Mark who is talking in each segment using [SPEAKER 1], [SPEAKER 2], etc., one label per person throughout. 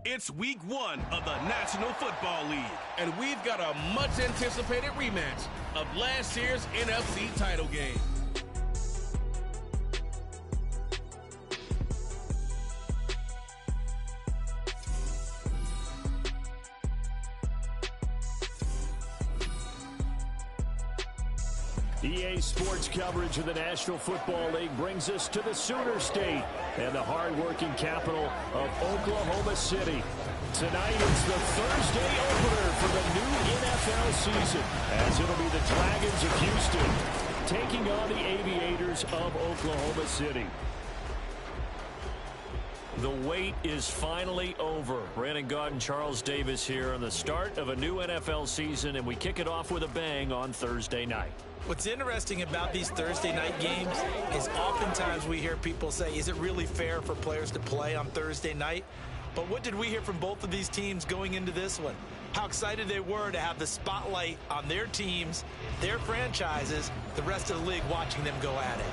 [SPEAKER 1] It's week 1 of the National Football League, and we've got a much-anticipated rematch of last year's NFC title game.
[SPEAKER 2] EA Sports coverage of the National Football League brings us to the Sooner State and the hard-working capital of Oklahoma City. Tonight it's the Thursday opener for the new NFL season, as it'll be the Dragons of Houston taking on the Aviators of Oklahoma City. The wait is finally over. Brandon Gaudin, Charles Davis here on the start of a new NFL season, and we kick it off with a bang on Thursday night.
[SPEAKER 3] What's interesting about these Thursday night games is oftentimes we hear people say, is it really fair for players to play on Thursday night? But what did we hear from both of these teams going into this one? How excited they were to have the spotlight on their teams, their franchises, the rest of the league watching them go at it.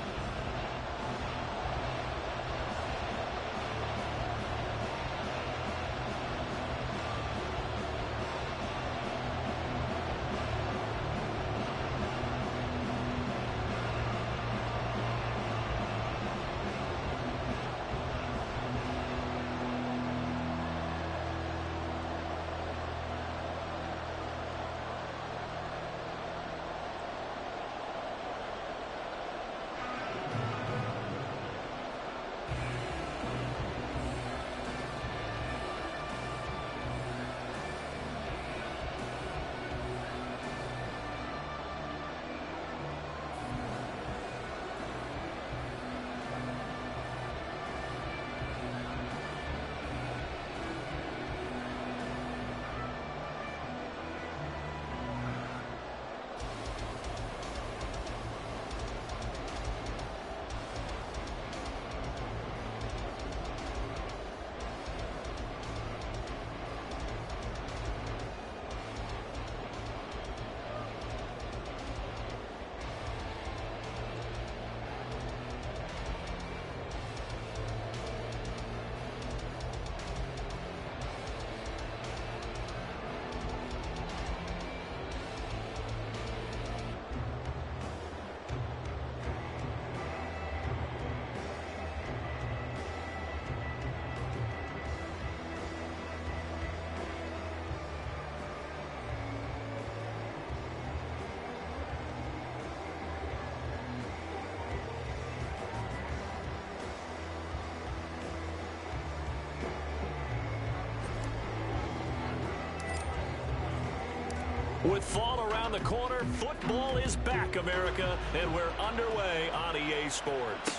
[SPEAKER 2] With fall around the corner, football is back, America, and we're underway on EA Sports.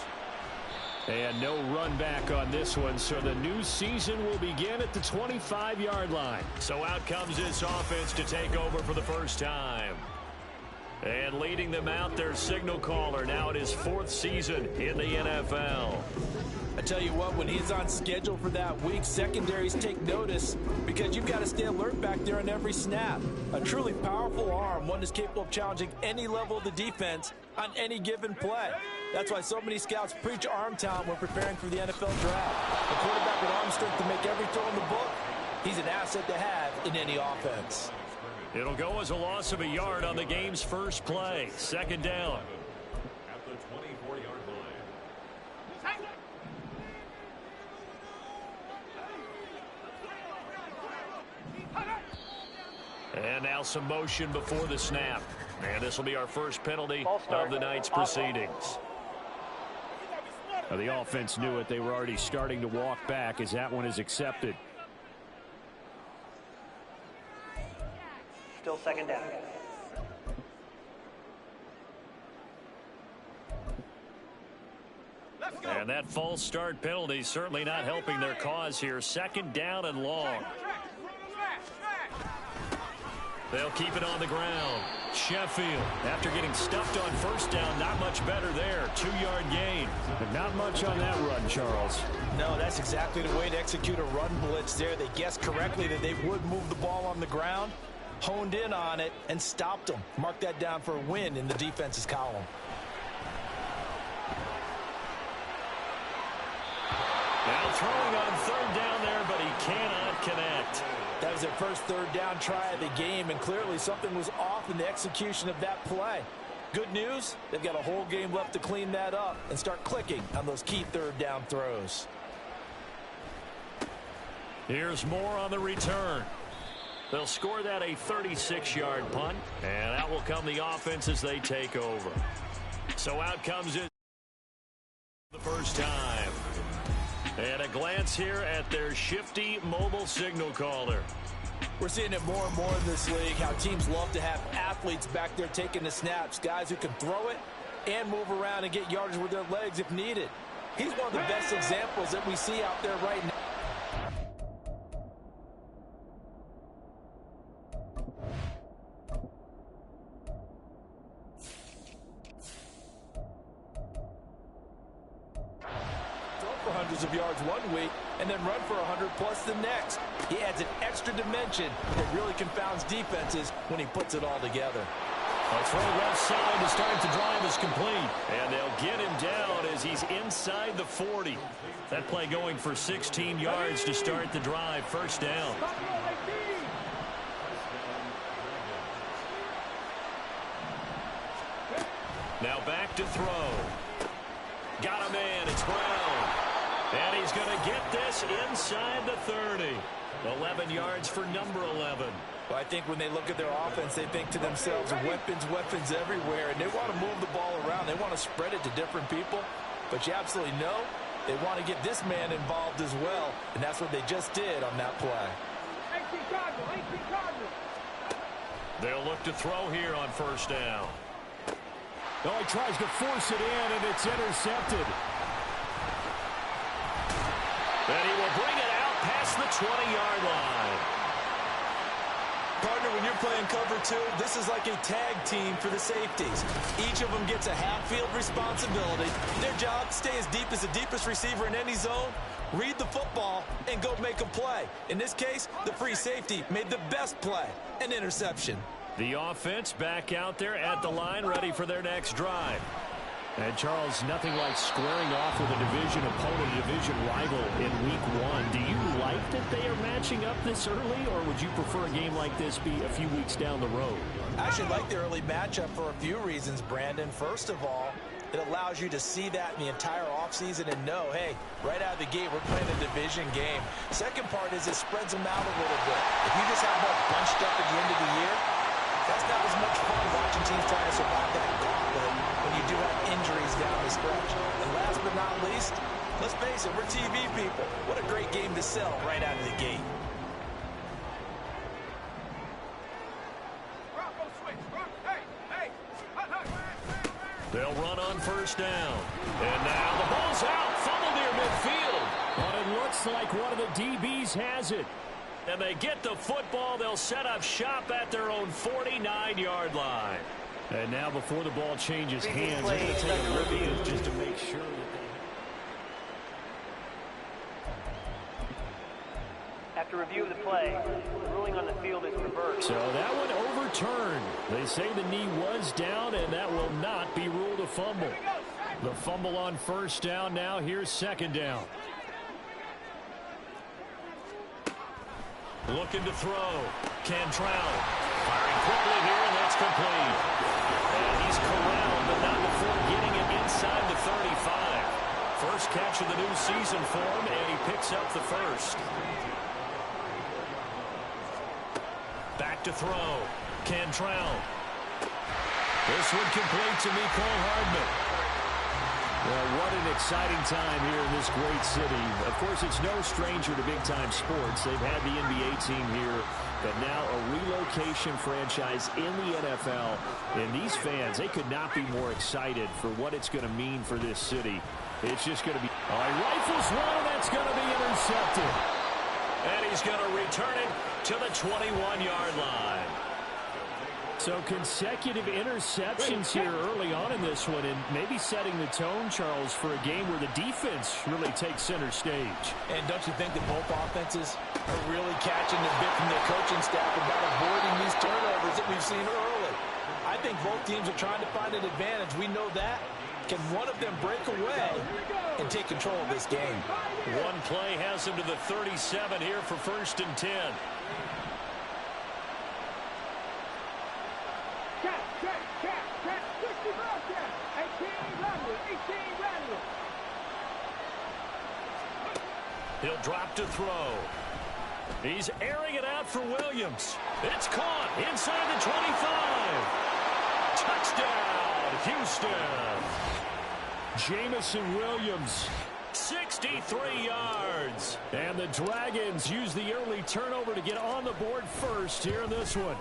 [SPEAKER 2] And no run back on this one, so the new season will begin at the 25-yard line. So out comes this offense to take over for the first time. And leading them out, their signal caller, now in his 4th season in the NFL.
[SPEAKER 3] I tell you what, when he's on schedule for that week, secondaries take notice because you've got to stay alert back there on every snap. A truly powerful arm, one that's capable of challenging any level of the defense on any given play. That's why so many scouts preach arm talent when preparing for the NFL draft. A quarterback with arm strength to make every throw in the book, he's an asset to have in any offense.
[SPEAKER 2] It'll go as a loss of a yard on the game's first play. Second down.
[SPEAKER 4] At the 24-yard line.
[SPEAKER 2] And now some motion before the snap. And this will be our first penalty of the night's proceedings. Now, the offense knew it. They were already starting to walk back as that one is accepted.
[SPEAKER 5] Still second down.
[SPEAKER 2] And that false start penalty certainly not helping their cause here. Second down and long. They'll keep it on the ground. Sheffield, after getting stuffed on first down, not much better there. 2-yard gain. But not much on that run, Charles.
[SPEAKER 3] No, that's exactly the way to execute a run blitz there. They guessed correctly that they would move the ball on the ground, honed in on it, and stopped them. Mark that down for a win in the defense's column.
[SPEAKER 2] Now throwing on third down there, but he cannot connect.
[SPEAKER 3] That was their first third down try of the game, and clearly something was off in the execution of that play. Good news, they've got a whole game left to clean that up and start clicking on those key third down throws.
[SPEAKER 2] Here's more on the return. They'll score that a 36-yard punt, and that will come the offense as they take over. So out comes it the first time. And a glance here at their shifty mobile signal caller.
[SPEAKER 3] We're seeing it more and more in this league, how teams love to have athletes back there taking the snaps, guys who can throw it and move around and get yardage with their legs if needed. He's one of the best examples that we see out there right now. Hundreds of yards one week and then run for 100+ the next. He adds an extra dimension that really confounds defenses when he puts it all together.
[SPEAKER 2] A throw left side to start the drive is complete. And they'll get him down as he's inside the 40. That play going for 16 yards to start the drive. First down. Now back to throw. Got him in. It's Brown. And he's going to get this inside the 30. 11 yards for number 11.
[SPEAKER 3] Well, I think when they look at their offense, they think to themselves, weapons everywhere, and they want to move the ball around. They want to spread it to different people. But you absolutely know they want to get this man involved as well, and that's what they just did on that play.
[SPEAKER 2] They'll look to throw here on first down.
[SPEAKER 5] Oh, he tries to force it in, and it's intercepted.
[SPEAKER 2] And he will bring it out past the 20-yard line.
[SPEAKER 3] Partner, when you're playing cover two, this is like a tag team for the safeties. Each of them gets a half-field responsibility. Their job, stay as deep as the deepest receiver in any zone, read the football, and go make a play. In this case, the free safety made the best play, an interception.
[SPEAKER 2] The offense back out there at the line, ready for their next drive.
[SPEAKER 5] And, Charles, nothing like squaring off with a division opponent, a division rival in week one. Do you like that they are matching up this early, or would you prefer a game like this be a few weeks down the road?
[SPEAKER 3] I actually like the early matchup for a few reasons, Brandon. First of all, it allows you to see that in the entire offseason and know, hey, right out of the gate, we're playing a division game. Second part is it spreads them out a little bit. If you just have them all bunched up at the end of the year, that's not as much fun watching teams trying to survive that gauntlet when you do have injuries down the stretch. And last but not least, let's face it, we're TV people. What a great game to sell right out of the gate.
[SPEAKER 2] They'll run on first down. And now the ball's out. Fumble near midfield.
[SPEAKER 5] But it looks like one of the DBs has it.
[SPEAKER 2] And they get the football. They'll set up shop at their own 49-yard line.
[SPEAKER 5] And now before the ball changes hands, they're going to take a look at this just to make sure that they...
[SPEAKER 6] After review of the play, the ruling on the field is reversed.
[SPEAKER 5] So that one overturned. They say the knee was down, and that will not be ruled a fumble. The fumble on first down now. Here's second down.
[SPEAKER 2] Looking to throw. Cantrell firing quickly here, and that's complete. And he's corralled, but not before getting it inside the 35. First catch of the new season for him, and he picks up the first. Back to throw. Cantrell. This one complete to Mecole Hardman.
[SPEAKER 5] Well, what an exciting time here in this great city. Of course, it's no stranger to big-time sports. They've had the NBA team here, but now a relocation franchise in the NFL. And these fans, they could not be more excited for what it's going to mean for this city. It's just going to be...
[SPEAKER 2] All right, rifles one, and that's going to be intercepted. And he's going to return it to the 21-yard line.
[SPEAKER 5] So consecutive interceptions here early on in this one, and maybe setting the tone, Charles, for a game where the defense really takes center stage.
[SPEAKER 3] And don't you think that both offenses are really catching the bit from their coaching staff about avoiding these turnovers that we've seen early? I think both teams are trying to find an advantage. We know that. Can one of them break away and take control of this game?
[SPEAKER 2] One play has him to the 37 here for 1st and 10. He'll drop to throw. He's airing it out for Williams. It's caught inside the 25. Touchdown, Houston. Jamison Williams, 63 yards. And the Dragons use the early turnover to get on the board first here in this one.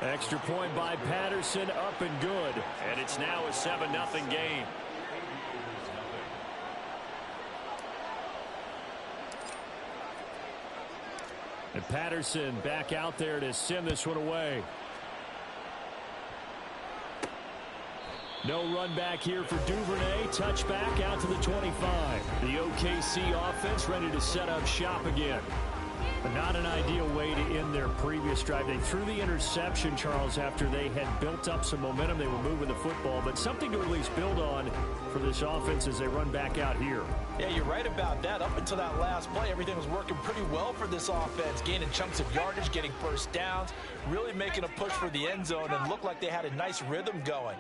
[SPEAKER 2] Extra point by Patterson, up and good. And it's now a 7-0 game. And Patterson back out there to send this one away. No run back here for Duvernay. Touchback out to the 25. The OKC offense ready to set up shop again. But not an ideal way to end their previous drive. They threw the interception, Charles, after they had built up some momentum. They were moving the football, but something to at least build on for this offense as they run back out here.
[SPEAKER 3] Yeah, you're right about that. Up until that last play, everything was working pretty well for this offense, gaining chunks of yardage, getting first downs, really making a push for the end zone, and looked like they had a nice rhythm going.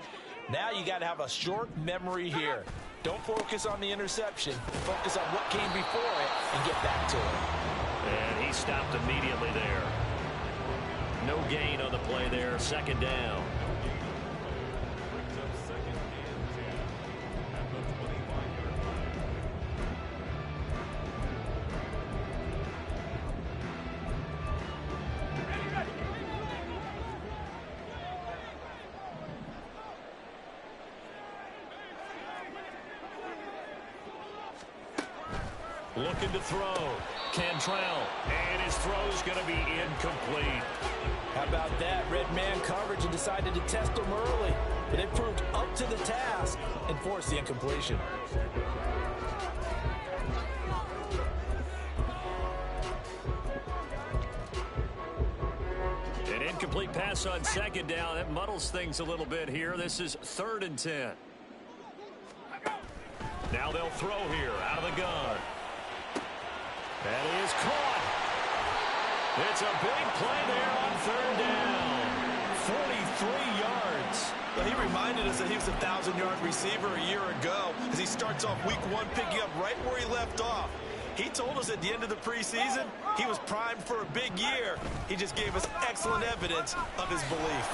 [SPEAKER 3] Now you got to have a short memory here. Don't focus on the interception. Focus on what came before it and get back to it.
[SPEAKER 2] And he stopped immediately there. No gain on the play there. 2nd down.
[SPEAKER 4] Brings up 2nd and 10 at the 25-yard line.
[SPEAKER 2] Looking to throw. Cantrell. And his throw's going to be incomplete.
[SPEAKER 3] How about that? Red man coverage and decided to test him early. But it proved up to the task and forced the incompletion.
[SPEAKER 2] An incomplete pass on 2nd down. That muddles things a little bit here. This is 3rd and 10. Now they'll throw here out of the gun. And he is caught. It's a big play there on 3rd down. 43 yards.
[SPEAKER 7] Well, he reminded us that he was a 1,000-yard receiver a year ago as he starts off week 1 picking up right where he left off. He told us at the end of the preseason he was primed for a big year. He just gave us excellent evidence of his belief.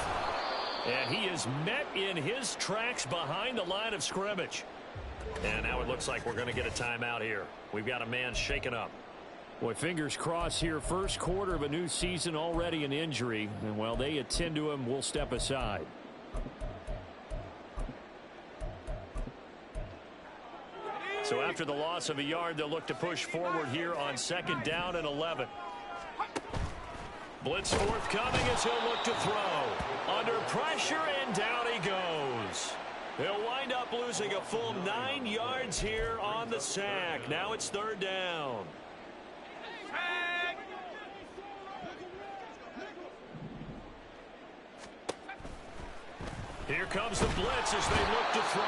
[SPEAKER 2] And he is met in his tracks behind the line of scrimmage. And now it looks like we're going to get a timeout here. We've got a man shaken up. Boy, fingers crossed here. First quarter of a new season, already an injury. And while they attend to him, we'll step aside. So after the loss of a yard, they'll look to push forward here on 2nd down and 11. Blitz forthcoming as he'll look to throw. Under pressure, and down he goes. He'll wind up losing a full 9 yards here on the sack. Now it's 3rd down. Here comes the blitz as they look to throw.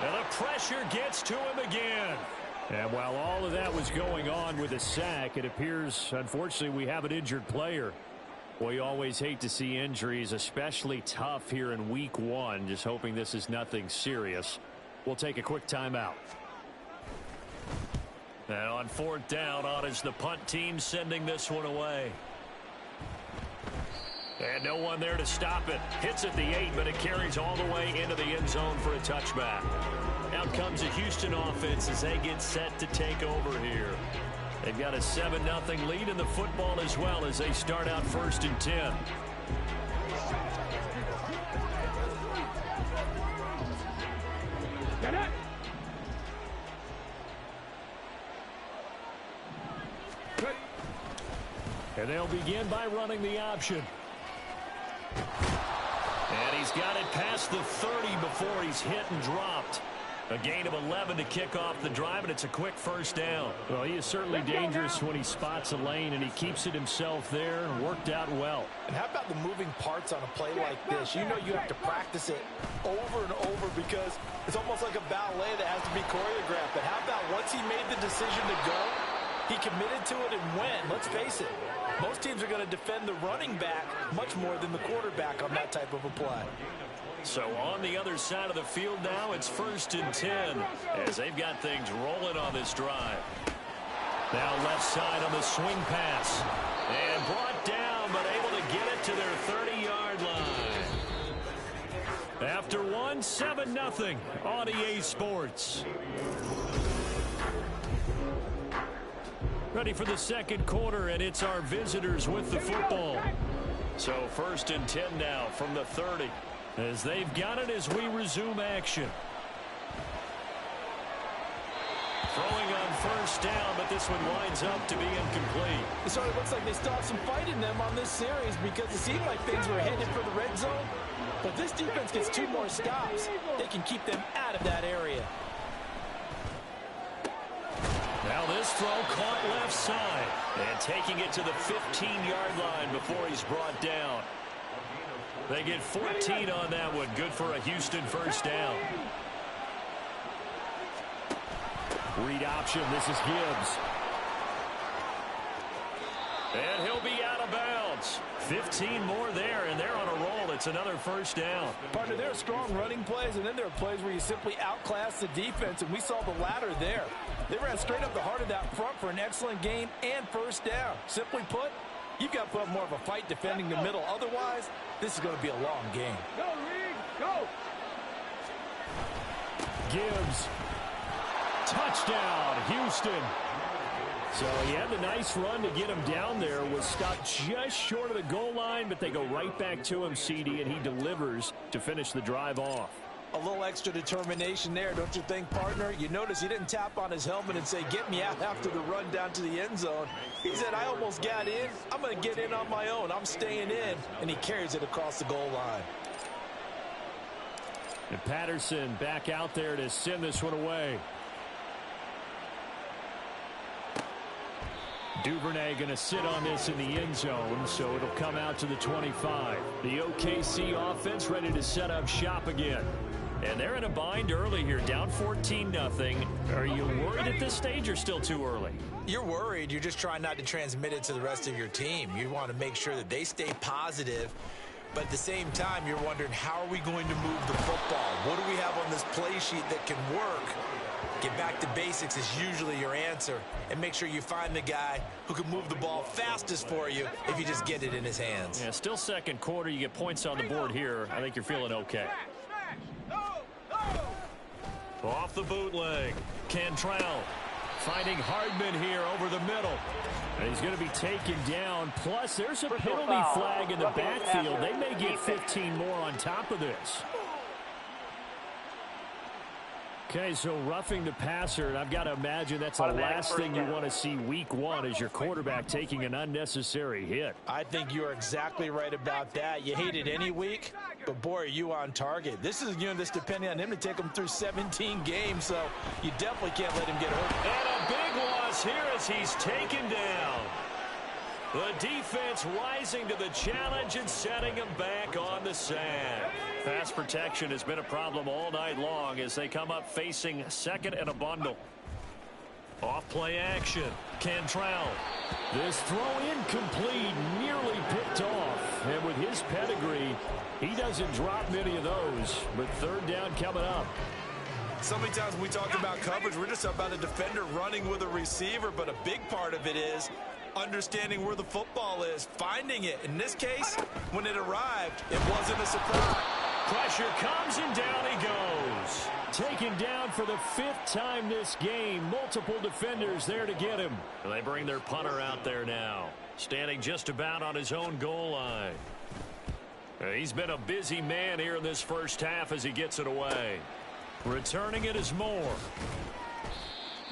[SPEAKER 2] And the pressure gets to him again. And while all of that was going on with a sack, it appears, unfortunately, we have an injured player. Well, you always hate to see injuries, especially tough here in week 1. Just hoping this is nothing serious. We'll take a quick timeout. Now on 4th down, on is the punt team sending this one away. And no one there to stop it. Hits at the 8, but it carries all the way into the end zone for a touchback. Out comes the Houston offense as they get set to take over here. They've got a 7-0 lead in the football as well as they start out 1st and 10. And they'll begin by running the option. And he's got it past the 30 before he's hit and dropped. A gain of 11 to kick off the drive, and it's a quick first down.
[SPEAKER 5] Well, he is certainly dangerous when he spots a lane, and he keeps it himself there and worked out well.
[SPEAKER 3] And how about the moving parts on a play like this? You know you have to practice it over and over because it's almost like a ballet that has to be choreographed. But how about once he made the decision to go, he committed to it and went. Let's face it, most teams are going to defend the running back much more than the quarterback on that type of a play.
[SPEAKER 2] So on the other side of the field now, it's 1st and 10 as they've got things rolling on this drive. Now left side on the swing pass. And brought down, but able to get it to their 30-yard line. After one, 7-0 on EA Sports. Ready for the second quarter, and it's our visitors with the football. So 1st and 10 now from the 30. As they've got it as we resume action. Throwing on 1st down, but this one winds up to be incomplete.
[SPEAKER 3] So it looks like they still have some fight in them on this series because it seemed like things were headed for the red zone. But this defense gets 2 more stops. They can keep them out of that area.
[SPEAKER 2] Now this throw caught left side. And taking it to the 15-yard line before he's brought down. They get 14 on that one. Good for a Houston 1st down.
[SPEAKER 5] Read option. This is Gibbs.
[SPEAKER 2] And he'll be out of bounds. 15 more there, and they're on a roll. It's another 1st down.
[SPEAKER 3] Partner, there are strong running plays, and then there are plays where you simply outclass the defense, and we saw the latter there. They ran straight up the heart of that front for an excellent gain and 1st down. Simply put, you've got to put up more of a fight defending the middle. Otherwise, this is going to be a long game.
[SPEAKER 6] Go, Reed, go!
[SPEAKER 5] Gibbs. Touchdown, Houston. So he had the nice run to get him down there. Was stopped just short of the goal line, but they go right back to him, CD, and he delivers to finish the drive off.
[SPEAKER 3] A little extra determination there, don't you think, partner? You notice he didn't tap on his helmet and say, get me out after the run down to the end zone. He said, I almost got in. I'm going to get in on my own. I'm staying in. And he carries it across the goal line.
[SPEAKER 5] And Patterson back out there to send this one away. Duvernay going to sit on this in the end zone, so it'll come out to the 25. The OKC offense ready to set up shop again. And they're in a bind early here, down 14-0. Are you worried at this stage or still too early?
[SPEAKER 3] You're worried. You're just trying not to transmit it to the rest of your team. You want to make sure that they stay positive. But at the same time, you're wondering, how are we going to move the football? What do we have on this play sheet that can work? Get back to basics is usually your answer. And make sure you find the guy who can move the ball fastest for you if you just get it in his hands.
[SPEAKER 2] Yeah, still second quarter. You get points on the board here. I think you're feeling okay. Off the bootleg. Cantrell finding Hardman here over the middle.
[SPEAKER 5] And he's going to be taken down. Plus, there's a penalty flag in the backfield. They may get 15 more on top of this. Okay, so roughing the passer, and I've got to imagine that's the last thing you want to see week one is your quarterback taking an unnecessary hit.
[SPEAKER 3] I think you're exactly right about that. You hate it any week, but boy, are you on target. This is a unit that's depending on him to take him through 17 games, so you definitely can't let him get hurt.
[SPEAKER 2] And a big loss here as he's taken down. The defense rising to the challenge and setting him back on the sand. Pass protection has been a problem all night long as they come up facing second and a bundle. Off play action. Cantrell.
[SPEAKER 5] This throw incomplete, nearly picked off. And with his pedigree, he doesn't drop many of those. But 3rd down coming up.
[SPEAKER 7] So many times when we talk about coverage, we're just about a defender running with a receiver, but a big part of it is understanding where the football is, finding it. In this case, when it arrived, it wasn't a surprise.
[SPEAKER 2] Pressure comes and down he goes.
[SPEAKER 5] Taken down for the 5th time this game. Multiple defenders there to get him.
[SPEAKER 2] They bring their punter out there now, standing just about on his own goal line. He's been a busy man here in this first half as he gets it away. Returning it is Moore.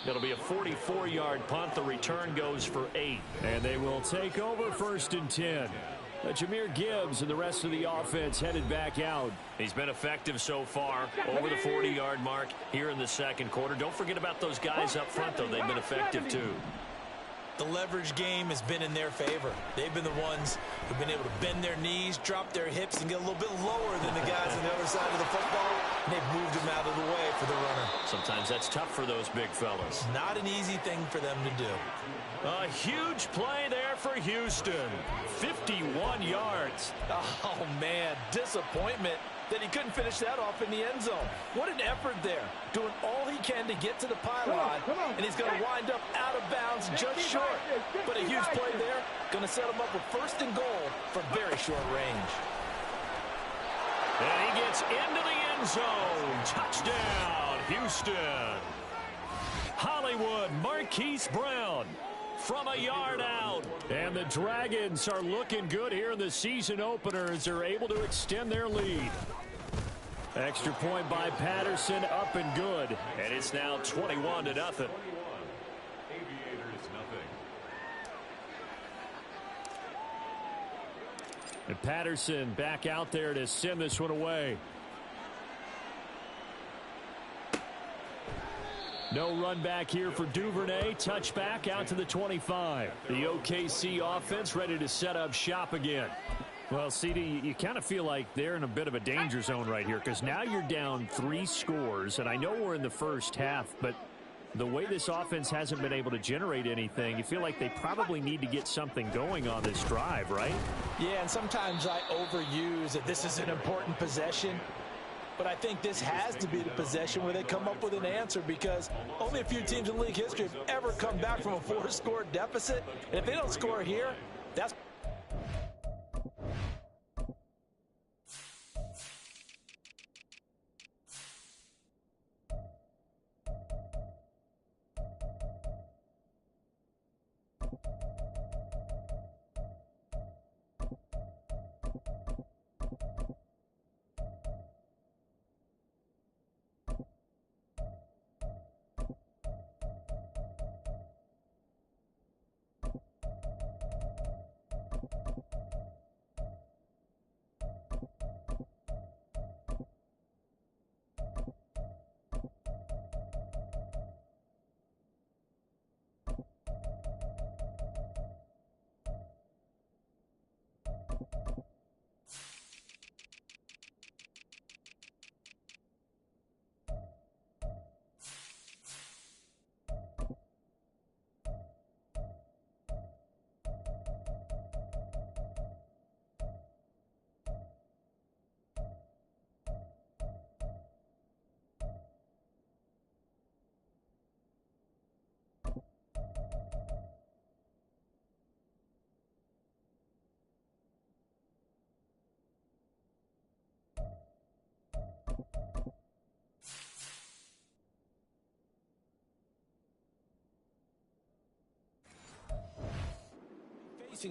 [SPEAKER 2] It'll be a 44-yard punt. The return goes for 8.
[SPEAKER 5] And they will take over 1st and 10. Jahmyr Gibbs and the rest of the offense headed back out.
[SPEAKER 2] He's been effective so far, over the 40-yard mark here in the second quarter. Don't forget about those guys up front, though. They've been effective, too.
[SPEAKER 3] The leverage game has been in their favor. They've been the ones who've been able to bend their knees, drop their hips, and get a little bit lower than the guys on the other side of the football. And they've moved them out of the way for the runner.
[SPEAKER 2] Sometimes that's tough for those big fellas.
[SPEAKER 3] Not an easy thing for them to do.
[SPEAKER 2] A huge play there for Houston. 51 yards.
[SPEAKER 3] Oh, man, disappointment that he couldn't finish that off in the end zone. What an effort there, doing all he can to get to the pylon, and he's going to wind up out of bounds just short. But a huge play there, going to set him up with first and goal from very short range.
[SPEAKER 2] And he gets into the end zone. Touchdown, Houston. Hollywood, Marquise Brown from a yard out. And the Dragons are looking good here in the season opener as they're able to extend their lead. Extra point by Patterson, up and good. And it's now 21-0.
[SPEAKER 4] Aviators nothing.
[SPEAKER 5] And Patterson back out there to send this one away. No run back here for Duvernay. Touchback out to the 25. The OKC offense ready to set up shop again. Well, CD, you kind of feel like they're in a bit of a danger zone right here because now you're down 3 scores, and I know we're in the first half, but the way this offense hasn't been able to generate anything, you feel like they probably need to get something going on this drive, right?
[SPEAKER 3] Yeah, and sometimes I overuse that this is an important possession. But I think this has to be the possession where they come up with an answer because only a few teams in league history have ever come back from a 4-score deficit. And if they don't score here, that's...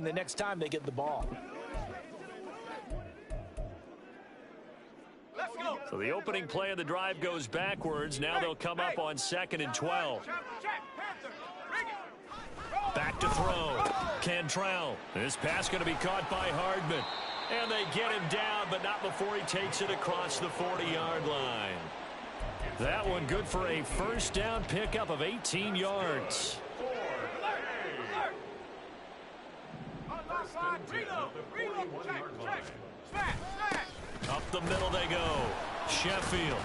[SPEAKER 3] the next time they get the ball.
[SPEAKER 2] So the opening play of the drive goes backwards. Now they'll come up on 2nd and 12. Back to throw. Cantrell. This pass going to be caught by Hardman. And they get him down, but not before he takes it across the 40-yard line. That one good for a first down pickup of 18 yards. Up the middle they go. Sheffield.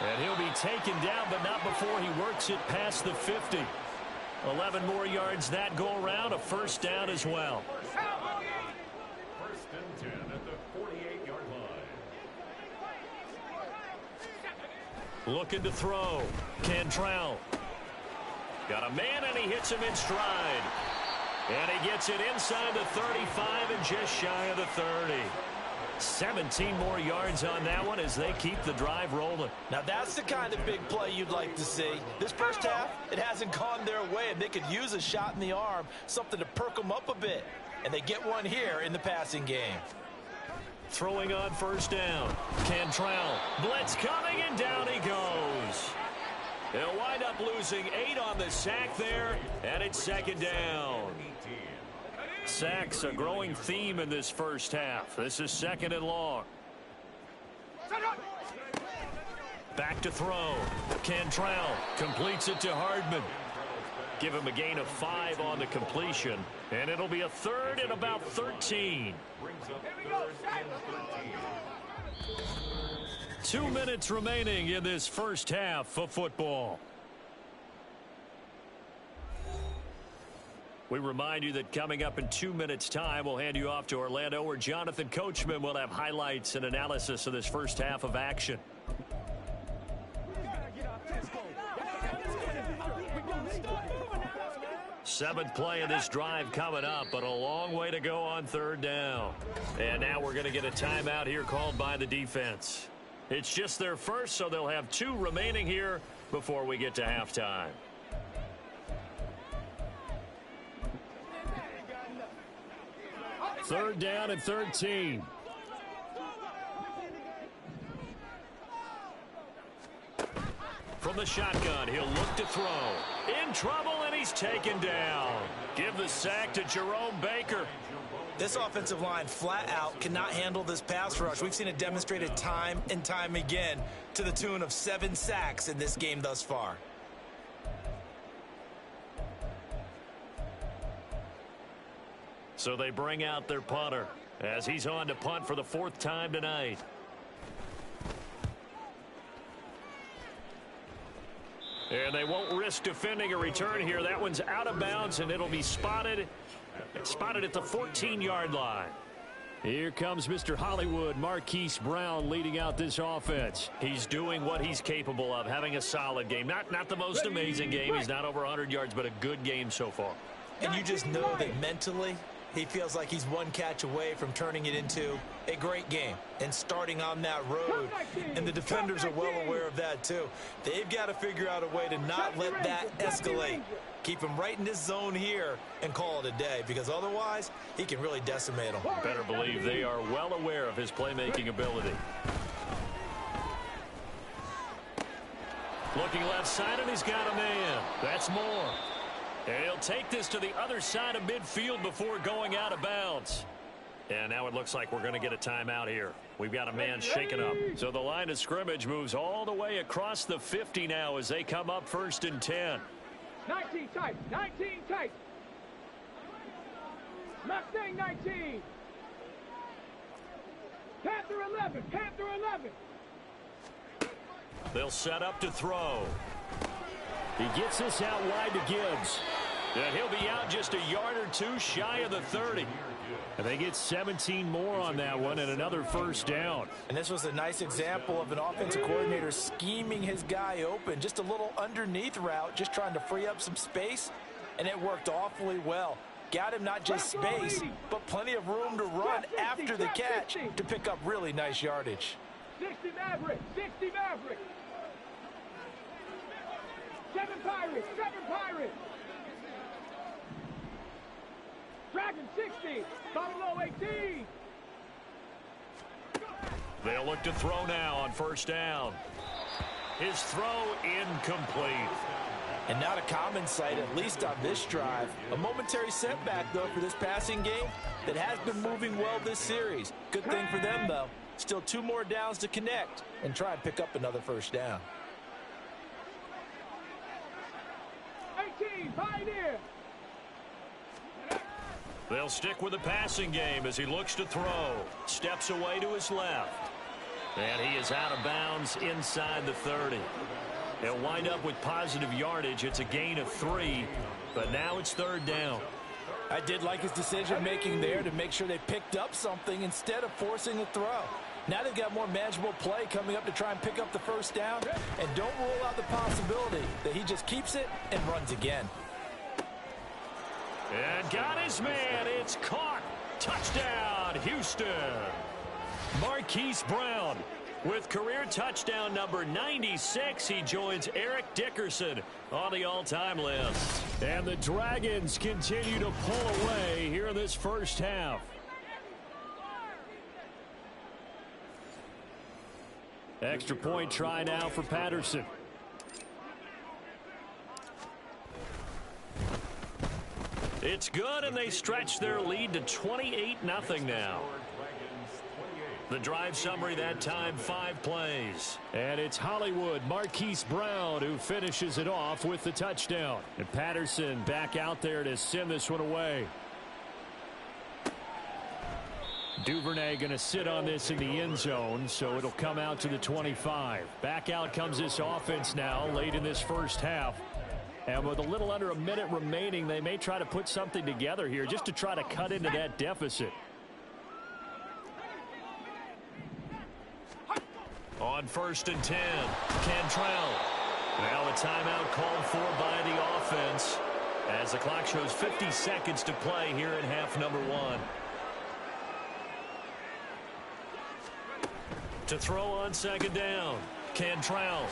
[SPEAKER 2] And he'll be taken down, but not before he works it past the 50. 11 more yards that go around. A first down as well.
[SPEAKER 4] First and 10 at the 48-yard line.
[SPEAKER 2] Looking to throw. Cantrell. Got a man, and he hits him in stride. And he gets it inside the 35 and just shy of the 30. 17 more yards on that one as they keep the drive rolling.
[SPEAKER 3] Now that's the kind of big play you'd like to see. This first half, it hasn't gone their way, and they could use a shot in the arm, something to perk them up a bit. And they get one here in the passing game.
[SPEAKER 2] Throwing on first down. Cantrell. Blitz coming, and down he goes. They'll wind up losing 8 on the sack there, and it's 2nd down. sacks, a growing theme in this first half. This is 2nd and long. Back to throw. Cantrell completes it to Hardman. Give him a gain of 5 on the completion, and it'll be a 3rd and about 13. 2 minutes remaining in this first half of football. We remind you that coming up in 2 minutes' time, we'll hand you off to Orlando, where Jonathan Coachman will have highlights and analysis of this first half of action. Seventh play of this drive coming up, but a long way to go on 3rd down. And now we're going to get a timeout here called by the defense. It's just their first, so they'll have 2 remaining here before we get to halftime. Third down and 13. From the shotgun, he'll look to throw. In trouble, and he's taken down. Give the sack to Jerome Baker.
[SPEAKER 7] This offensive line flat out cannot handle this pass rush. We've seen it demonstrated time and time again to the tune of 7 sacks in this game thus far.
[SPEAKER 2] So they bring out their punter as he's on to punt for the 4th time tonight. And they won't risk defending a return here. That one's out of bounds, and it'll be spotted at the 14-yard line. Here comes Mr. Hollywood, Marquise Brown, leading out this offense. He's doing what he's capable of, having a solid game. Not the most amazing game. He's not over 100 yards, but a good game so far.
[SPEAKER 7] And you just know that mentally, he feels like he's one catch away from turning it into a great game and starting on that road. And the defenders are well aware of that, too. They've got to figure out a way to not let that escalate. Keep him right in this zone here and call it a day, because otherwise he can really decimate them.
[SPEAKER 2] Better believe they are well aware of his playmaking ability. Looking left side, and he's got a man. That's Moore. And he'll take this to the other side of midfield before going out of bounds. And now it looks like we're going to get a timeout here. We've got a man shaken up. So the line of scrimmage moves all the way across the 50 now as they come up 1st and 10.
[SPEAKER 8] 19 tight, 19 tight. Mustang 19. Panther 11, Panther 11.
[SPEAKER 2] They'll set up to throw.
[SPEAKER 5] He gets this out wide to Gibbs.
[SPEAKER 2] And he'll be out just a yard or 2 shy of the 30.
[SPEAKER 5] And they get 17 more on that one and another 1st down.
[SPEAKER 7] And this was a nice example of an offensive coordinator scheming his guy open. Just a little underneath route, just trying to free up some space. And it worked awfully well. Got him not just space, but plenty of room to run after the catch to pick up really nice yardage.
[SPEAKER 8] 60 Maverick, 60 Maverick. 7 Pirates, 7 Pirates. Dragon 60, Buffalo 18.
[SPEAKER 2] They'll look to throw now on 1st down. His throw incomplete.
[SPEAKER 7] And not a common sight, at least on this drive. A momentary setback, though, for this passing game that has been moving well this series. Good thing for them, though. Still 2 more downs to connect and try and pick up another 1st down.
[SPEAKER 8] 18, Pioneer.
[SPEAKER 2] They'll stick with the passing game as he looks to throw. Steps away to his left. And he is out of bounds inside the 30. He'll wind up with positive yardage. It's a gain of 3, but now it's 3rd down.
[SPEAKER 7] I did like his decision-making there to make sure they picked up something instead of forcing a throw. Now they've got more manageable play coming up to try and pick up the 1st down, and don't rule out the possibility that he just keeps it and runs again.
[SPEAKER 2] And got his man. It's caught. Touchdown, Houston. Marquise Brown with career touchdown number 96. He joins Eric Dickerson on the all-time list.
[SPEAKER 5] And the Dragons continue to pull away here in this first half. Extra point try now for Patterson.
[SPEAKER 2] It's good, and they stretch their lead to 28-0 now. The drive summary that time, 5 plays.
[SPEAKER 5] And it's Hollywood Marquise Brown who finishes it off with the touchdown. And Patterson back out there to send this one away. Duvernay going to sit on this in the end zone, so it'll come out to the 25. Back out comes this offense now late in this first half. And with a little under a minute remaining, they may try to put something together here just to try to cut into that deficit.
[SPEAKER 2] On 1st and 10, Cantrell. Now a timeout called for by the offense as the clock shows 50 seconds to play here in half number 1. To throw on 2nd down, Cantrell.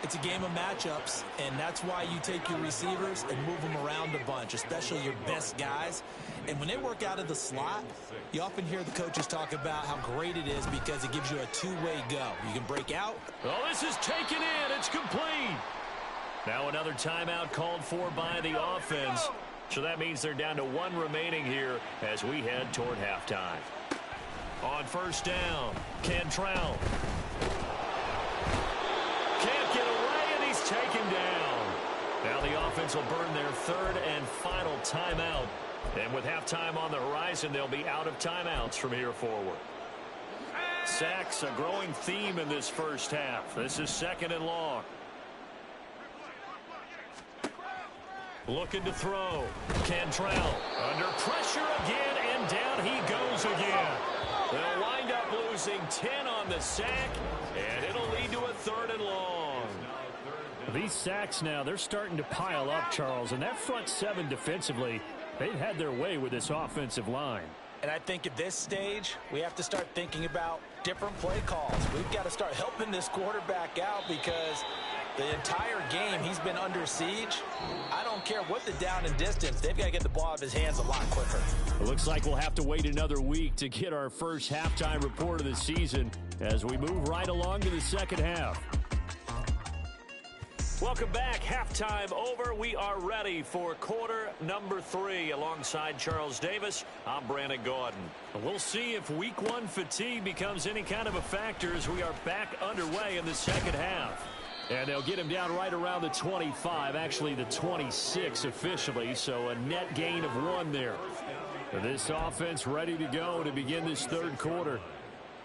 [SPEAKER 3] It's a game of matchups, and that's why you take your receivers and move them around a bunch, especially your best guys. And when they work out of the slot, you often hear the coaches talk about how great it is because it gives you a two-way go. You can break out.
[SPEAKER 2] Oh, this is taken in. It's complete. Now another timeout called for by the offense. So that means they're down to 1 remaining here as we head toward halftime. On 1st down, Cantrell. Can't get away, and he's taken down. Now the offense will burn their 3rd and final timeout. And with halftime on the horizon, they'll be out of timeouts from here forward. Sacks, a growing theme in this first half. This is 2nd and long. Looking to throw. Cantrell under pressure again, and down he goes again. They'll wind up losing 10 on the sack, and it'll lead to a 3rd and long.
[SPEAKER 5] These sacks now, they're starting to pile up, Charles, and that front 7 defensively, they've had their way with this offensive line.
[SPEAKER 3] And I think at this stage, we have to start thinking about different play calls. We've got to start helping this quarterback out because the entire game he's been under siege. I don't care what the down and distance. They've got to get the ball out of his hands a lot quicker.
[SPEAKER 5] It looks like we'll have to wait another week to get our first halftime report of the season as we move right along to the second half.
[SPEAKER 2] Welcome back. Halftime over. We are ready for quarter number 3. Alongside Charles Davis, I'm Brandon Gordon. We'll see if week 1 fatigue becomes any kind of a factor as we are back underway in the second half. And they'll get him down right around the 25, actually the 26 officially, so a net gain of 1 there. This offense ready to go to begin this 3rd quarter.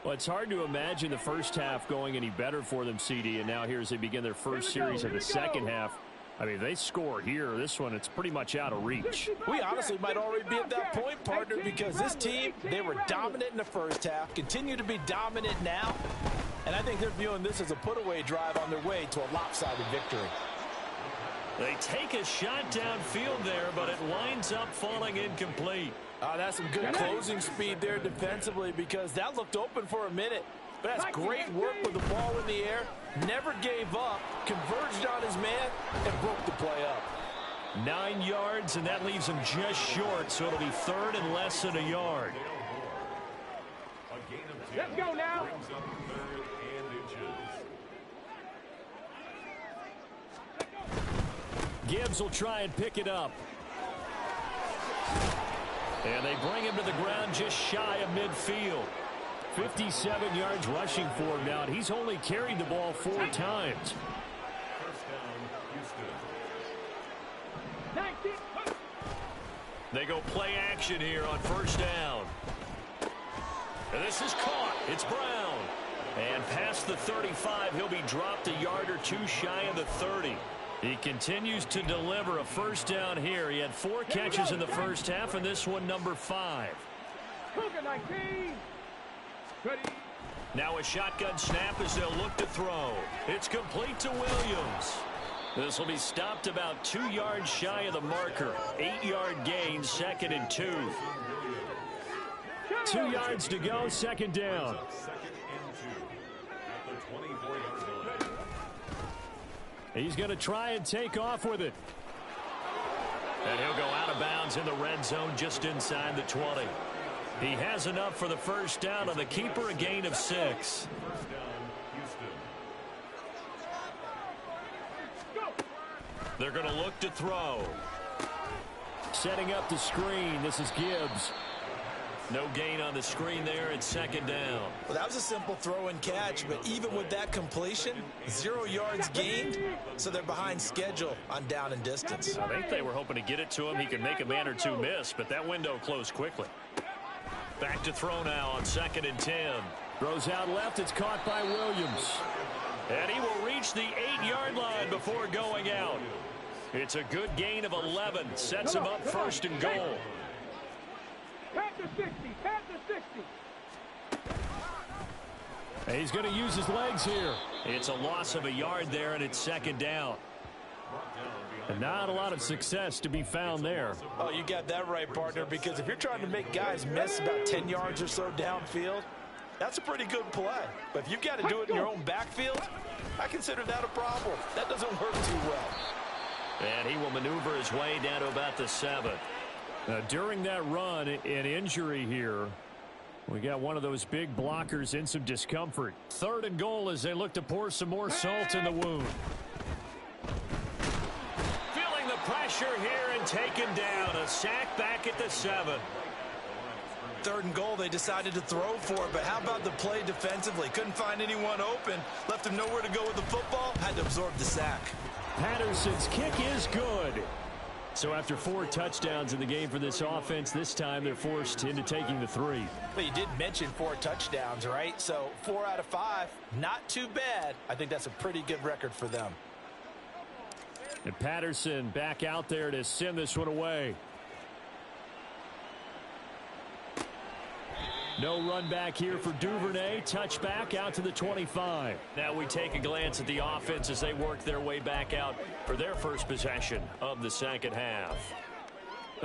[SPEAKER 2] Well, it's hard to imagine the first half going any better for them, CD, and now here as they begin their first series of the second half. I mean, if they score here, this one, it's pretty much out of reach.
[SPEAKER 3] We honestly might already be at that point, partner, because this team, they were dominant in the first half, continue to be dominant now, and I think they're viewing this as a put-away drive on their way to a lopsided victory.
[SPEAKER 2] They take a shot downfield there, but it winds up falling incomplete.
[SPEAKER 3] That's some good closing speed there defensively because that looked open for a minute. But that's great work with the ball in the air. Never gave up, converged on his man, and broke the play up.
[SPEAKER 2] 9 yards, and that leaves him just short, so it'll be 3rd and less than a yard.
[SPEAKER 8] Let's go now.
[SPEAKER 5] Gibbs will try and pick it up.
[SPEAKER 2] And they bring him to the ground just shy of midfield.
[SPEAKER 5] 57 yards rushing for him now. He's only carried the ball 4 times.
[SPEAKER 2] They go play action here on 1st down. And this is caught. It's Brown. And past the 35, he'll be dropped a yard or 2 shy of the 30. He continues to deliver a 1st down here. He had 4 catches in the first half, and this one number 5. Now a shotgun snap as they'll look to throw. It's complete to Williams. This will be stopped about 2 yards shy of the marker. 8-yard gain, 2nd and 2.
[SPEAKER 5] 2 yards to go, 2nd down. He's going to try and take off with it.
[SPEAKER 2] And he'll go out of bounds in the red zone just inside the 20. He has enough for the 1st down on the keeper, a gain of 6. They're going to look to throw.
[SPEAKER 5] Setting up the screen. This is Gibbs.
[SPEAKER 2] No gain on the screen there. It's second down.
[SPEAKER 3] Well, that was a simple throw and catch, but even with that completion, 0 yards gained, so they're behind schedule on down and distance.
[SPEAKER 2] I think they were hoping to get it to him. He could make a man or two miss, but that window closed quickly. Back to throw now on 2nd and 10.
[SPEAKER 5] Throws out left. It's caught by Williams.
[SPEAKER 2] And he will reach the 8-yard line before going out. It's a good gain of 11. Sets him up 1st and goal.
[SPEAKER 8] Pat to 60. Pat to 60.
[SPEAKER 5] And he's going to use his legs here.
[SPEAKER 2] It's a loss of a yard there, and it's 2nd down.
[SPEAKER 5] And not a lot of success to be found there.
[SPEAKER 3] Oh, you got that right, partner, because if you're trying to make guys miss about 10 yards or so downfield, that's a pretty good play. But if you've got to do it in your own backfield, I consider that a problem. That doesn't work too well.
[SPEAKER 2] And he will maneuver his way down to about the 7.
[SPEAKER 5] During that run, an injury here. We got one of those big blockers in some discomfort. 3rd and goal as they look to pour some more salt in the wound.
[SPEAKER 2] Feeling the pressure here and taken down. A sack back at the 7.
[SPEAKER 3] 3rd and goal, they decided to throw for it, but how about the play defensively? Couldn't find anyone open, left him nowhere to go with the football, had to absorb the sack.
[SPEAKER 5] Patterson's kick is good. So after 4 touchdowns in the game for this offense, this time they're forced into taking the 3.
[SPEAKER 3] But you did mention 4 touchdowns, right? So 4 out of 5, not too bad. I think that's a pretty good record for them.
[SPEAKER 5] And Patterson back out there to send this one away. No run back here for Duvernay. Touchback out to the 25.
[SPEAKER 2] Now we take a glance at the offense as they work their way back out for their first possession of the 2nd half.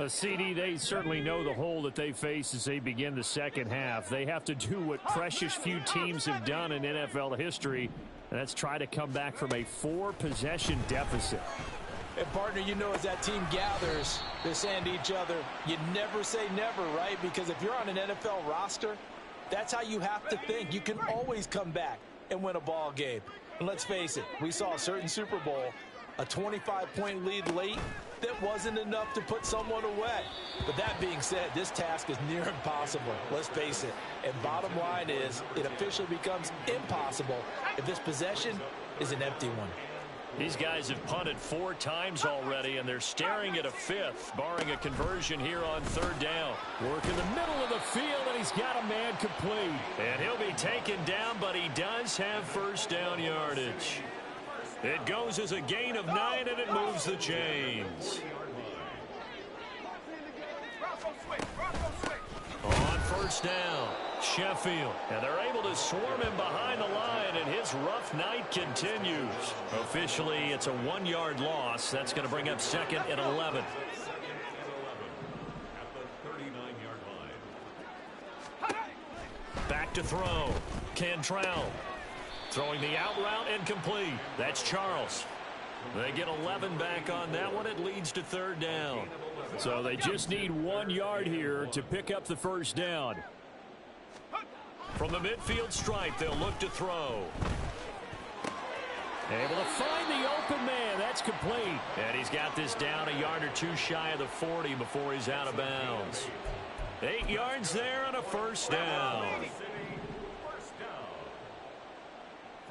[SPEAKER 5] CD, they certainly know the hole that they face as they begin the 2nd half. They have to do what precious few teams have done in NFL history, and that's try to come back from a 4-possession deficit.
[SPEAKER 3] And, partner, you know, as that team gathers, they're saying to each other, you never say never, right? Because if you're on an NFL roster, that's how you have to think. You can always come back and win a ball game. And let's face it, we saw a certain Super Bowl, a 25-point lead late that wasn't enough to put someone away. But that being said, this task is near impossible. Let's face it. And bottom line is, it officially becomes impossible if this possession is an empty one.
[SPEAKER 2] These guys have punted 4 times already, and they're staring at a 5th, barring a conversion here on 3rd down.
[SPEAKER 5] Work in the middle of the field, and he's got a man complete.
[SPEAKER 2] And he'll be taken down, but he does have 1st down yardage. It goes as a gain of 9, and it moves the chains. On 1st down, Sheffield. And they're able to swarm him behind the line, and his rough night continues. Officially, it's a 1-yard loss. That's going to bring up 2nd and 11.
[SPEAKER 4] At the 39-yard line.
[SPEAKER 2] Back to throw. Cantrell. Throwing the out route incomplete. That's Charles. They get 11 back on that one. It leads to 3rd down.
[SPEAKER 5] So they just need 1 yard here to pick up the 1st down.
[SPEAKER 2] From the midfield stripe, they'll look to throw.
[SPEAKER 5] Able to find the open man. That's complete.
[SPEAKER 2] And he's got this down a yard or 2 shy of the 40 before he's out of bounds. 8 yards there and a 1st down.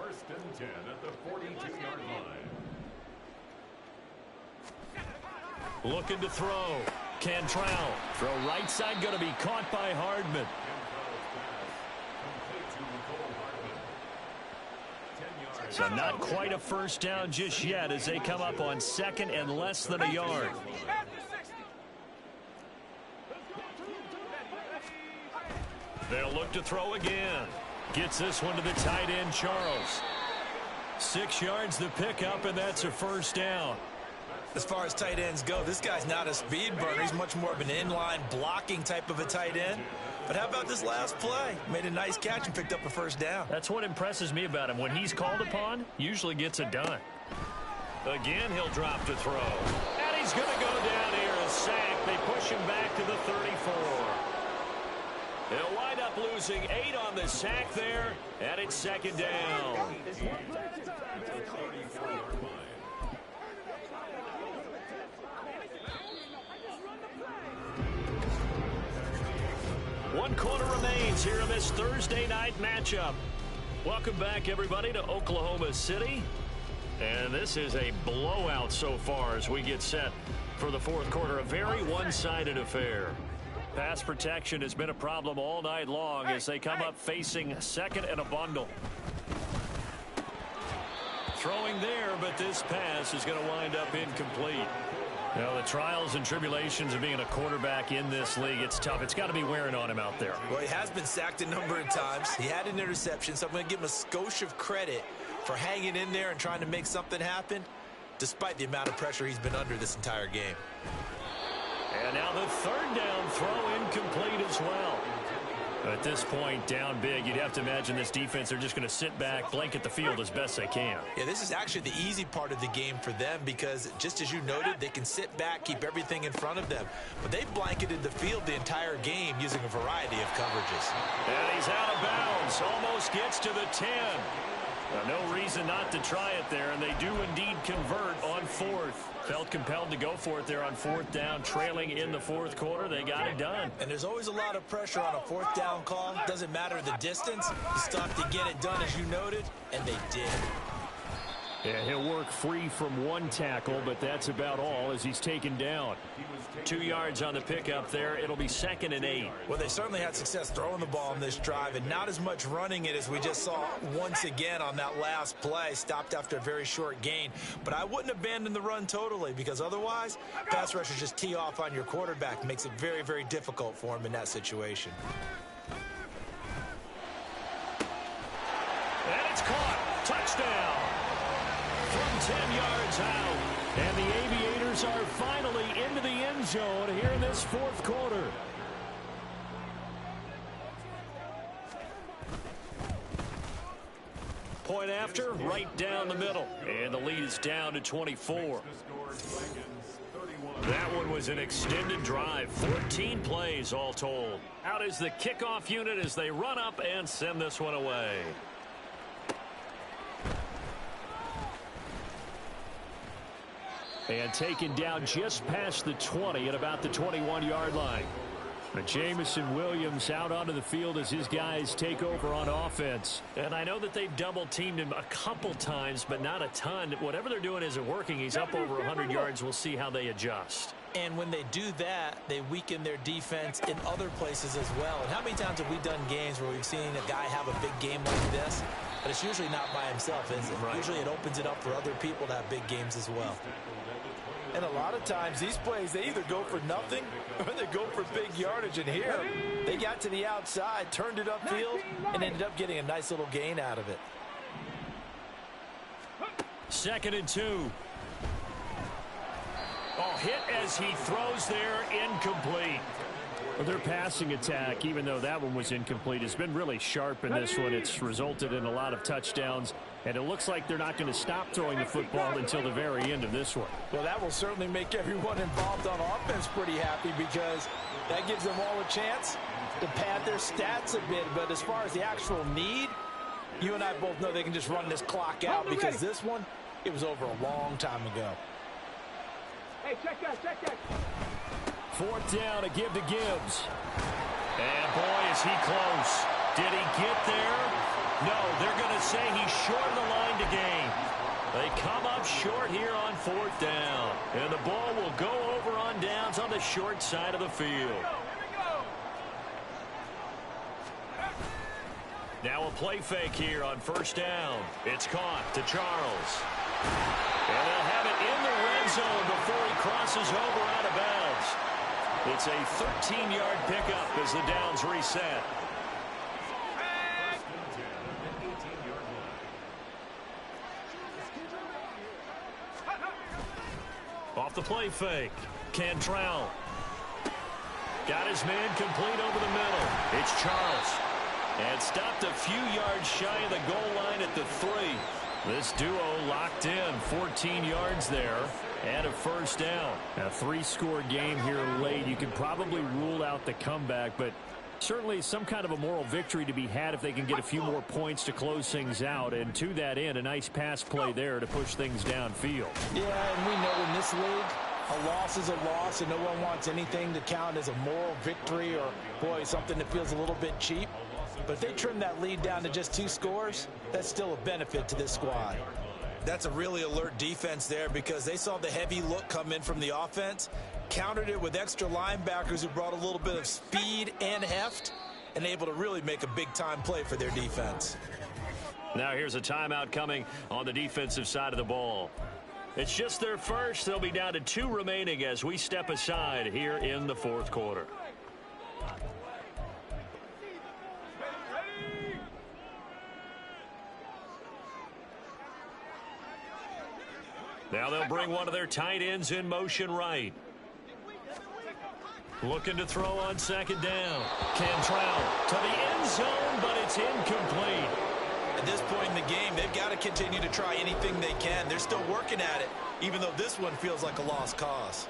[SPEAKER 4] 1st and 10 at the 42-yard line.
[SPEAKER 2] Looking to throw. Cantrell. Throw right side, going to be caught by Hardman. So not quite a 1st down just yet as they come up on 2nd and less than a yard. They'll look to throw again. Gets this one to the tight end, Charles. 6 yards the pickup, and that's a 1st down.
[SPEAKER 3] As far as tight ends go, this guy's not a speed burner. He's much more of an inline blocking type of a tight end. But how about this last play? Made a nice catch and picked up a 1st down.
[SPEAKER 2] That's what impresses me about him. When he's called upon, usually gets it done. Again, he'll drop to throw. And he's going to go down here, a sack. They push him back to the 34. They'll wind up losing 8 on the sack there, and it's 2nd down. One quarter remains here in this Thursday night matchup. Welcome back, everybody, to Oklahoma City. And this is a blowout so far as we get set for the fourth quarter. A very one-sided affair. Pass protection has been a problem all night long as they come up facing second and a bundle. Throwing there, but this pass is going to wind up incomplete. You know, the trials and tribulations of being a quarterback in this league, it's tough. It's got to be wearing on him out there.
[SPEAKER 7] Well, he has been sacked a number of times. He had an interception, so I'm going to give him a skosh of credit for hanging in there and trying to make something happen, despite the amount of pressure he's been under this entire game.
[SPEAKER 2] And now the third down throw incomplete as well. At this point, down big, you'd have to imagine this defense, they're just going to sit back, blanket the field as best they can.
[SPEAKER 7] Yeah, this is actually the easy part of the game for them because, just as you noted, they can sit back, keep everything in front of them. But they've blanketed the field the entire game using a variety of coverages.
[SPEAKER 2] And he's out of bounds, almost gets to the 10. No reason not to try it there, and they do indeed convert on fourth. Felt compelled to go for it there on fourth down, trailing in the fourth quarter. They got it done.
[SPEAKER 7] And there's always a lot of pressure on a fourth down call. Doesn't matter the distance. You still have to get it done, as you noted, and they did.
[SPEAKER 5] Yeah, he'll work free from one tackle, but that's about all as he's taken down.
[SPEAKER 2] 2 yards on the pickup there. It'll be 2nd and 8.
[SPEAKER 7] Well, they certainly had success throwing the ball on this drive and not as much running it as we just saw once again on that last play. Stopped after a very short gain. But I wouldn't abandon the run totally because otherwise, pass rushers just tee off on your quarterback. Makes it very, very difficult for him in that situation.
[SPEAKER 2] And it's caught. Touchdown. From 10 yards out. And the Aviators are finally into the end zone here in this fourth quarter. Point after, right down the middle. And the lead is down to 24. That one was an extended drive. 14 plays all told. Out is the kickoff unit as they run up and send this one away.
[SPEAKER 5] And taken down just past the 20 at about the 21-yard line. But Jamison Williams out onto the field as his guys take over on offense.
[SPEAKER 2] And I know that they've double-teamed him a couple times, but not a ton. Whatever they're doing isn't working. He's up over 100 yards. We'll see how they adjust.
[SPEAKER 7] And when they do that, they weaken their defense in other places as well. And how many times have we done games where we've seen a guy have a big game like this? But it's usually not by himself, is it? Right. Usually it opens it up for other people to have big games as well. And a lot of times, these plays, they either go for nothing or they go for big yardage. And here, they got to the outside, turned it upfield, and ended up getting a nice little gain out of it.
[SPEAKER 2] 2nd and 2. Oh, hit as he throws there, incomplete.
[SPEAKER 5] Well, their passing attack, even though that one was incomplete, has been really sharp in this one. It's resulted in a lot of touchdowns, and it looks like they're not going to stop throwing the football until the very end of this one.
[SPEAKER 7] Well, that will certainly make everyone involved on offense pretty happy because that gives them all a chance to pad their stats a bit. But as far as the actual need, you and I both know they can just run this clock out because this one, it was over a long time ago.
[SPEAKER 8] Hey, check that.
[SPEAKER 2] 4th down, a give to Gibbs. And boy, is he close. Did he get there? No, they're going to say he's short of the line to gain. They come up short here on 4th down. And the ball will go over on downs on the short side of the field. Now a play fake here on 1st down. It's caught to Charles. And they'll have it in the red zone before he crosses over out of bounds. It's a 13-yard pickup as the downs reset. Off the play fake. Cantrell. Got his man complete over the middle. It's Charles. And stopped a few yards shy of the goal line at the 3. This duo locked in. 14 yards there. And a 1st down.
[SPEAKER 5] A 3-score game here late. You can probably rule out the comeback, but certainly some kind of a moral victory to be had if they can get a few more points to close things out. And to that end, a nice pass play there to push things downfield.
[SPEAKER 7] Yeah, and we know in this league,
[SPEAKER 3] A loss is a loss, and no one wants anything to count as a moral victory or, boy, something that feels a little bit cheap. But if they trim that lead down to just 2 scores, that's still a benefit to this squad.
[SPEAKER 7] That's a really alert defense there because they saw the heavy look come in from the offense, countered it with extra linebackers who brought a little bit of speed and heft, and able to really make a big-time play for their defense.
[SPEAKER 2] Now here's a timeout coming on the defensive side of the ball. It's just their first. They'll be down to 2 remaining as we step aside here in the 4th quarter. Now they'll bring one of their tight ends in motion right. Looking to throw on 2nd down. Cantrell to the end zone, but it's incomplete.
[SPEAKER 7] At this point in the game, they've got to continue to try anything they can. They're still working at it, even though this one feels like a lost cause.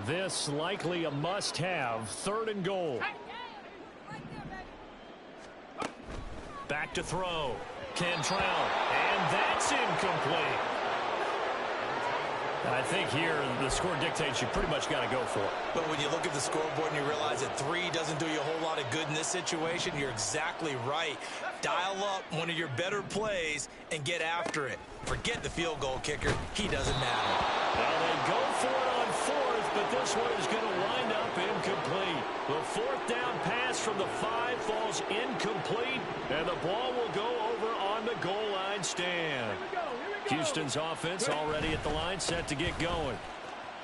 [SPEAKER 2] This likely a must-have. 3rd and goal. Back to throw. Cantrell, and that's incomplete. I think here the score dictates you pretty much got to go for it.
[SPEAKER 7] But when you look at the scoreboard and you realize that 3 doesn't do you a whole lot of good in this situation, you're exactly right. Dial up one of your better plays and get after it. Forget the field goal kicker. He doesn't matter.
[SPEAKER 2] Well, they go for it on 4th, but this one is going to wind up incomplete. The 4th down pass from the 5 falls incomplete, and the ball will go over on the goal line stand. Houston's offense already at the line, set to get going.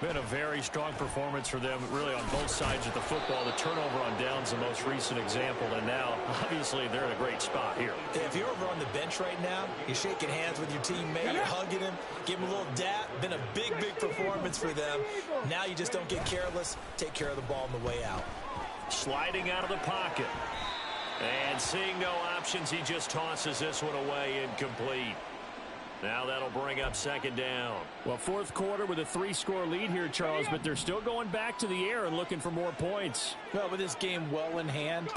[SPEAKER 2] Been a very strong performance for them, really, on both sides of the football. The turnover on downs, the most recent example, and now, obviously, they're in a great spot here.
[SPEAKER 7] If you're over on the bench right now, you're shaking hands with your teammate, you're hugging him, give him a little dap. Been a big, big performance for them. Now you just don't get careless. Take care of the ball on the way out.
[SPEAKER 2] Sliding out of the pocket. And seeing no options, he just tosses this one away, incomplete. Now that'll bring up 2nd down.
[SPEAKER 5] Well, 4th quarter with a 3-score lead here, Charles, but they're still going back to the air and looking for more points.
[SPEAKER 3] Well, with this game well in hand,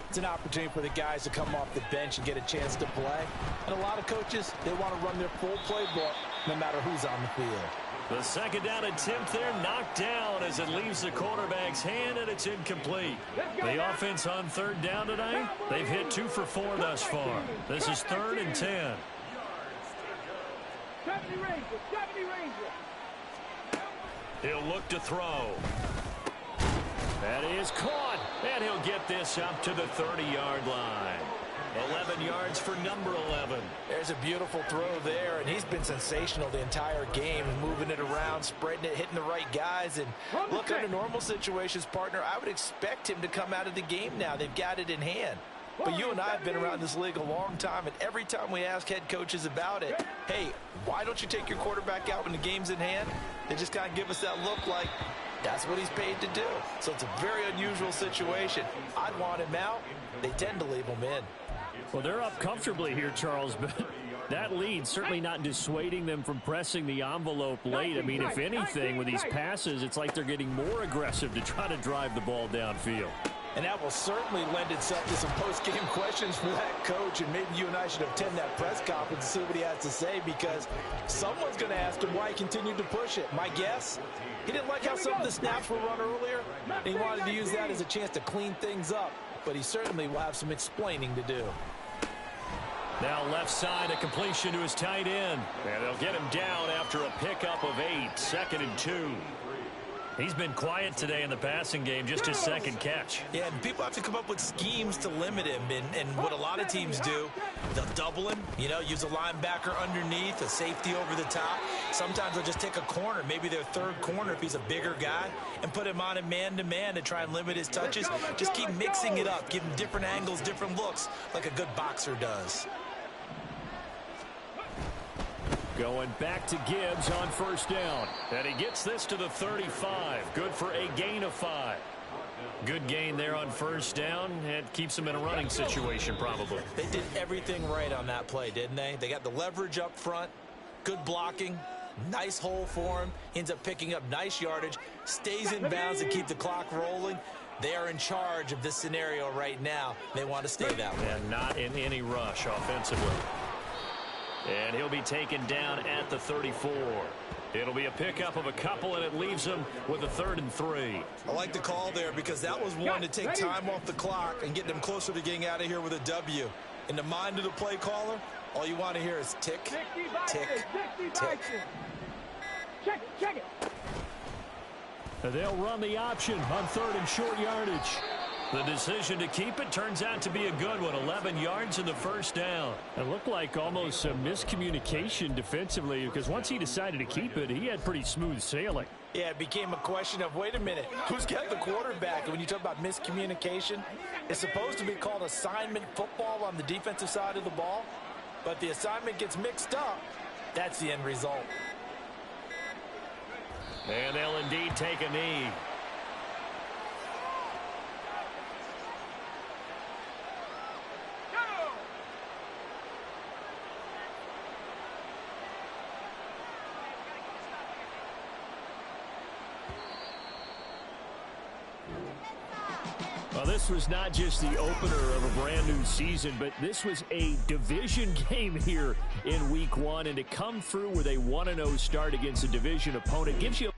[SPEAKER 3] it's an opportunity for the guys to come off the bench and get a chance to play. And a lot of coaches, they want to run their full playbook no matter who's on the field.
[SPEAKER 2] The 2nd down attempt there knocked down as it leaves the quarterback's hand, and it's incomplete. The offense on 3rd down tonight, they've hit 2 for 4 thus far. This is 3rd and 10.
[SPEAKER 8] 70 Ranger, 70 Ranger.
[SPEAKER 2] He'll look to throw. That is caught, and he'll get this up to the 30-yard line. 11 yards for number 11.
[SPEAKER 3] There's a beautiful throw there, and he's been sensational the entire game, moving it around, spreading it, hitting the right guys. And look, under normal situations, partner, I would expect him to come out of the game now. They've got it in hand. But you and I have been around this league a long time, and every time we ask head coaches about it, hey, why don't you take your quarterback out when the game's in hand? They just kind of give us that look like that's what he's paid to do. So it's a very unusual situation. I'd want him out. They tend to leave him in.
[SPEAKER 5] Well, they're up comfortably here, Charles, but that lead certainly not dissuading them from pressing the envelope late. I mean, if anything, with these passes, it's like they're getting more aggressive to try to drive the ball downfield.
[SPEAKER 3] And that will certainly lend itself to some post-game questions for that coach, and maybe you and I should attend that press conference and see what he has to say, because someone's going to ask him why he continued to push it. My guess, he didn't like how some of the snaps were run earlier, and he wanted to use that as a chance to clean things up, but he certainly will have some explaining to do.
[SPEAKER 2] Now left side, a completion to his tight end. And they'll get him down after a pickup of 8, 2nd and 2. He's been quiet today in the passing game, just his 2nd catch.
[SPEAKER 7] Yeah, and people have to come up with schemes to limit him. And what a lot of teams do, they'll double him, you know, use a linebacker underneath, a safety over the top. Sometimes they'll just take a corner, maybe their 3rd corner if he's a bigger guy, and put him on a man-to-man to try and limit his touches. Just keep mixing it up, give him different angles, different looks, like a good boxer does.
[SPEAKER 2] Going back to Gibbs on 1st down. And he gets this to the 35. Good for a gain of 5. Good gain there on 1st down. It keeps him in a running situation probably.
[SPEAKER 7] They did everything right on that play, didn't they? They got the leverage up front, good blocking, nice hole for him. He ends up picking up nice yardage, stays in bounds to keep the clock rolling. They are in charge of this scenario right now. They want to stay that way.
[SPEAKER 2] And not in any rush offensively. And he'll be taken down at the 34. It'll be a pickup of a couple, and it leaves them with a 3rd and 3.
[SPEAKER 7] I like the call there because that was one to take time off the clock and get them closer to getting out of here with a W. In the mind of the play caller, all you want to hear is tick, tick, tick.
[SPEAKER 8] Check it.
[SPEAKER 2] They'll run the option on 3rd and short yardage. The decision to keep it turns out to be a good one. 11 yards in the first down.
[SPEAKER 5] It looked like almost a miscommunication defensively because once he decided to keep it, he had pretty smooth sailing.
[SPEAKER 3] Yeah, it became a question of, wait a minute, who's got the quarterback? And when you talk about miscommunication, it's supposed to be called assignment football on the defensive side of the ball. But the assignment gets mixed up. That's the end result.
[SPEAKER 2] And they'll indeed take a knee.
[SPEAKER 5] Well, this was not just the opener of a brand new season, but this was a division game here in week 1. And to come through with a 1-0 start against a division opponent gives you